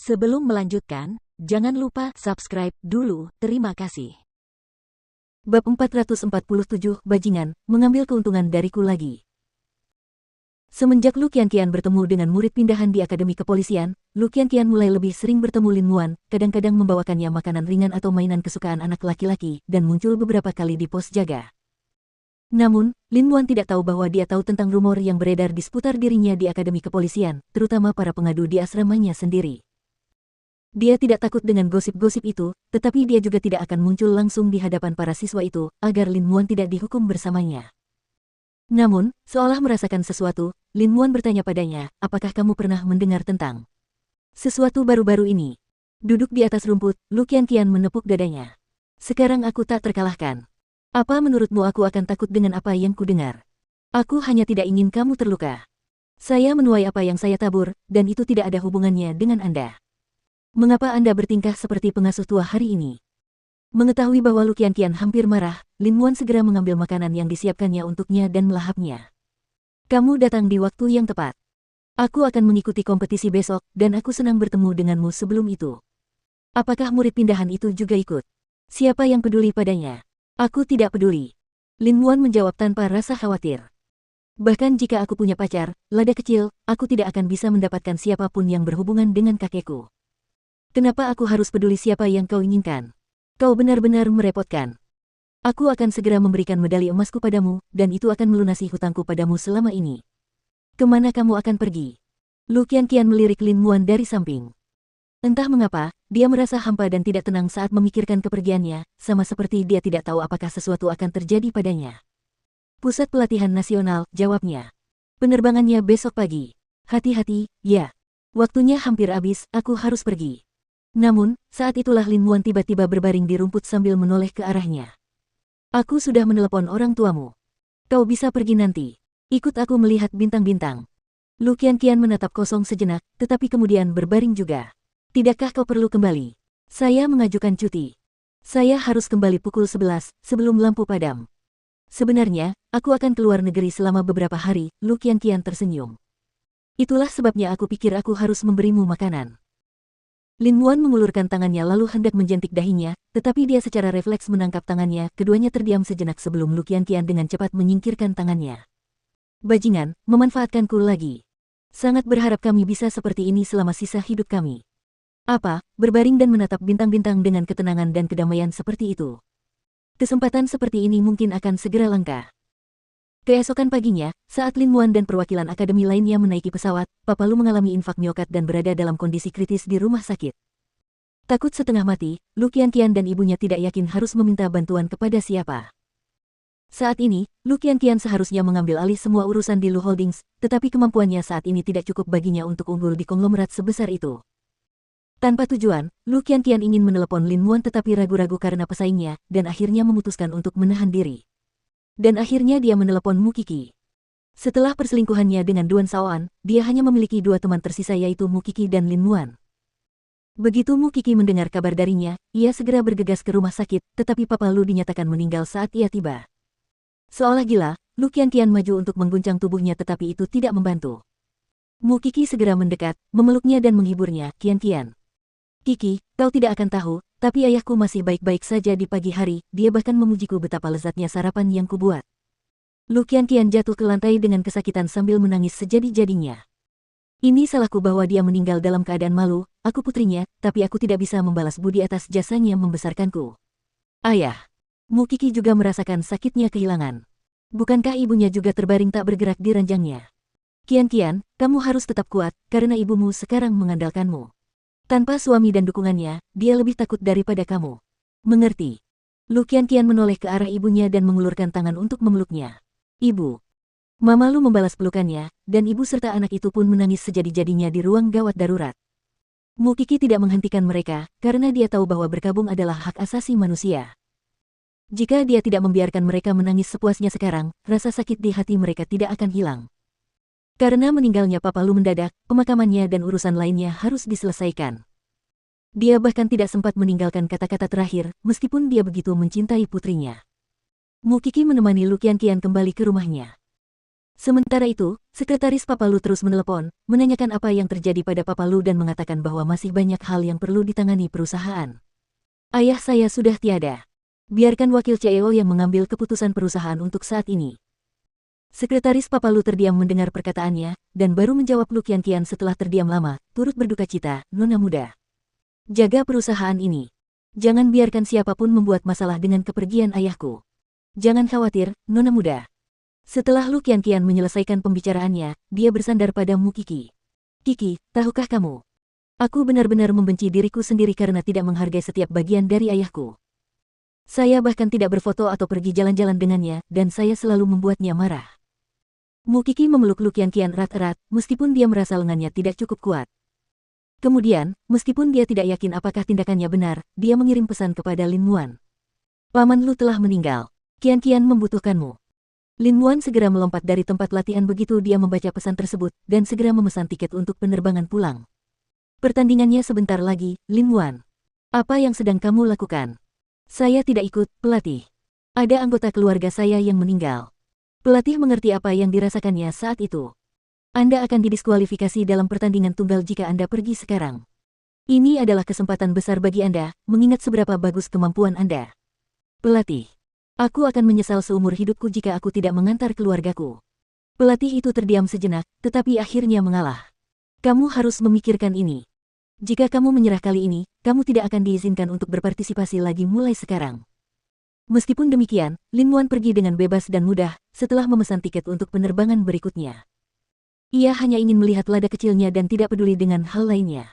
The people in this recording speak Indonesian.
Sebelum melanjutkan, jangan lupa subscribe dulu, terima kasih. Bab 447, Bajingan, mengambil keuntungan dariku lagi. Semenjak Lu Qianqian bertemu dengan murid pindahan di Akademi Kepolisian, Lu Qianqian mulai lebih sering bertemu Lin Muan, kadang-kadang membawakannya makanan ringan atau mainan kesukaan anak laki-laki, dan muncul beberapa kali di pos jaga. Namun, Lin Muan tidak tahu bahwa dia tahu tentang rumor yang beredar di seputar dirinya di Akademi Kepolisian, terutama para pengadu di asramanya sendiri. Dia tidak takut dengan gosip-gosip itu, tetapi dia juga tidak akan muncul langsung di hadapan para siswa itu, agar Lin Muan tidak dihukum bersamanya. Namun, seolah merasakan sesuatu, Lin Muan bertanya padanya, apakah kamu pernah mendengar tentang sesuatu baru-baru ini? Duduk di atas rumput, Lu Qianqian menepuk dadanya. Sekarang aku tak terkalahkan. Apa menurutmu aku akan takut dengan apa yang kudengar? Aku hanya tidak ingin kamu terluka. Saya menuai apa yang saya tabur, dan itu tidak ada hubungannya dengan Anda. Mengapa Anda bertingkah seperti pengasuh tua hari ini? Mengetahui bahwa Lu Qianqian hampir marah, Lin Muan segera mengambil makanan yang disiapkannya untuknya dan melahapnya. Kamu datang di waktu yang tepat. Aku akan mengikuti kompetisi besok, dan aku senang bertemu denganmu sebelum itu. Apakah murid pindahan itu juga ikut? Siapa yang peduli padanya? Aku tidak peduli. Lin Muan menjawab tanpa rasa khawatir. Bahkan jika aku punya pacar, lada kecil, aku tidak akan bisa mendapatkan siapapun yang berhubungan dengan kakekku. Kenapa aku harus peduli siapa yang kau inginkan? Kau benar-benar merepotkan. Aku akan segera memberikan medali emasku padamu, dan itu akan melunasi hutangku padamu selama ini. Kemana kamu akan pergi? Lu Qianqian melirik Lin Muan dari samping. Entah mengapa, dia merasa hampa dan tidak tenang saat memikirkan kepergiannya, sama seperti dia tidak tahu apakah sesuatu akan terjadi padanya. Pusat Pelatihan Nasional, jawabnya. Penerbangannya besok pagi. Hati-hati, ya. Waktunya hampir habis, aku harus pergi. Namun, saat itulah Lin Muan tiba-tiba berbaring di rumput sambil menoleh ke arahnya. Aku sudah menelepon orang tuamu. Kau bisa pergi nanti. Ikut aku melihat bintang-bintang. Lu Qianqian menatap kosong sejenak, tetapi kemudian berbaring juga. Tidakkah kau perlu kembali? Saya mengajukan cuti. Saya harus kembali pukul 11, sebelum lampu padam. Sebenarnya, aku akan keluar negeri selama beberapa hari, Lu Qianqian tersenyum. Itulah sebabnya aku pikir aku harus memberimu makanan. Lin Muan mengulurkan tangannya lalu hendak menjentik dahinya, tetapi dia secara refleks menangkap tangannya, keduanya terdiam sejenak sebelum Lu Qianqian dengan cepat menyingkirkan tangannya. Bajingan, memanfaatkanku lagi. Sangat berharap kami bisa seperti ini selama sisa hidup kami. Apa, berbaring dan menatap bintang-bintang dengan ketenangan dan kedamaian seperti itu? Kesempatan seperti ini mungkin akan segera langka. Keesokan paginya, saat Lin Muan dan perwakilan akademi lainnya menaiki pesawat, Papa Lu mengalami infak miokard dan berada dalam kondisi kritis di rumah sakit. Takut setengah mati, Lu Qianqian dan ibunya tidak yakin harus meminta bantuan kepada siapa. Saat ini, Lu Qianqian seharusnya mengambil alih semua urusan di Lu Holdings, tetapi kemampuannya saat ini tidak cukup baginya untuk unggul di konglomerat sebesar itu. Tanpa tujuan, Lu Qianqian ingin menelepon Lin Muan tetapi ragu-ragu karena pesaingnya, dan akhirnya memutuskan untuk menahan diri. Dan akhirnya dia menelepon Mu Qiki. Setelah perselingkuhannya dengan Duan Shaoan, dia hanya memiliki dua teman tersisa yaitu Mu Qiki dan Lin Muan. Begitu Mu Qiki mendengar kabar darinya, ia segera bergegas ke rumah sakit, tetapi Papa Lu dinyatakan meninggal saat ia tiba. Seolah gila, Lu Qianqian maju untuk mengguncang tubuhnya tetapi itu tidak membantu. Mu Qiki segera mendekat, memeluknya dan menghiburnya, Qianqian. Qiki, kau tidak akan tahu, tapi ayahku masih baik-baik saja di pagi hari, dia bahkan memujiku betapa lezatnya sarapan yang kubuat. Lu Qianqian jatuh ke lantai dengan kesakitan sambil menangis sejadi-jadinya. Ini salahku bahwa dia meninggal dalam keadaan malu, aku putrinya, tapi aku tidak bisa membalas budi atas jasanya membesarkanku. Ayah. Mu Qiki juga merasakan sakitnya kehilangan. Bukankah ibunya juga terbaring tak bergerak di ranjangnya? Qianqian, kamu harus tetap kuat, karena ibumu sekarang mengandalkanmu. Tanpa suami dan dukungannya, dia lebih takut daripada kamu. Mengerti? Lu Qianqian menoleh ke arah ibunya dan mengulurkan tangan untuk memeluknya. Ibu. Mama Lu membalas pelukannya, dan ibu serta anak itu pun menangis sejadi-jadinya di ruang gawat darurat. Mu Qiki tidak menghentikan mereka, karena dia tahu bahwa berkabung adalah hak asasi manusia. Jika dia tidak membiarkan mereka menangis sepuasnya sekarang, rasa sakit di hati mereka tidak akan hilang. Karena meninggalnya Papa Lu mendadak, pemakamannya dan urusan lainnya harus diselesaikan. Dia bahkan tidak sempat meninggalkan kata-kata terakhir, meskipun dia begitu mencintai putrinya. Mu Qiki menemani Lu Qianqian kembali ke rumahnya. Sementara itu, sekretaris Papa Lu terus menelepon, menanyakan apa yang terjadi pada Papa Lu dan mengatakan bahwa masih banyak hal yang perlu ditangani perusahaan. Ayah saya sudah tiada. Biarkan wakil CEO yang mengambil keputusan perusahaan untuk saat ini. Sekretaris Papa Lu terdiam mendengar perkataannya, dan baru menjawab Lu Qianqian setelah terdiam lama, turut berduka cita, Nona muda. Jaga perusahaan ini. Jangan biarkan siapapun membuat masalah dengan kepergian ayahku. Jangan khawatir, Nona muda. Setelah Lu Qianqian menyelesaikan pembicaraannya, dia bersandar pada Mu Qi. Qi, tahukah kamu? Aku benar-benar membenci diriku sendiri karena tidak menghargai setiap bagian dari ayahku. Saya bahkan tidak berfoto atau pergi jalan-jalan dengannya, dan saya selalu membuatnya marah. Mu Qi memeluk Lu Qianqian erat-erat, meskipun dia merasa lengannya tidak cukup kuat. Kemudian, meskipun dia tidak yakin apakah tindakannya benar, dia mengirim pesan kepada Lin Muan. Paman Lu telah meninggal. Qianqian membutuhkanmu. Lin Muan segera melompat dari tempat latihan begitu dia membaca pesan tersebut, dan segera memesan tiket untuk penerbangan pulang. Pertandingannya sebentar lagi, Lin Muan. Apa yang sedang kamu lakukan? Saya tidak ikut, pelatih. Ada anggota keluarga saya yang meninggal. Pelatih mengerti apa yang dirasakannya saat itu. Anda akan didiskualifikasi dalam pertandingan tunggal jika Anda pergi sekarang. Ini adalah kesempatan besar bagi Anda, mengingat seberapa bagus kemampuan Anda. Pelatih. Aku akan menyesal seumur hidupku jika aku tidak mengantar keluargaku. Pelatih itu terdiam sejenak, tetapi akhirnya mengalah. Kamu harus memikirkan ini. Jika kamu menyerah kali ini, kamu tidak akan diizinkan untuk berpartisipasi lagi mulai sekarang. Meskipun demikian, Lin Muan pergi dengan bebas dan mudah, setelah memesan tiket untuk penerbangan berikutnya. Ia hanya ingin melihat lada kecilnya dan tidak peduli dengan hal lainnya.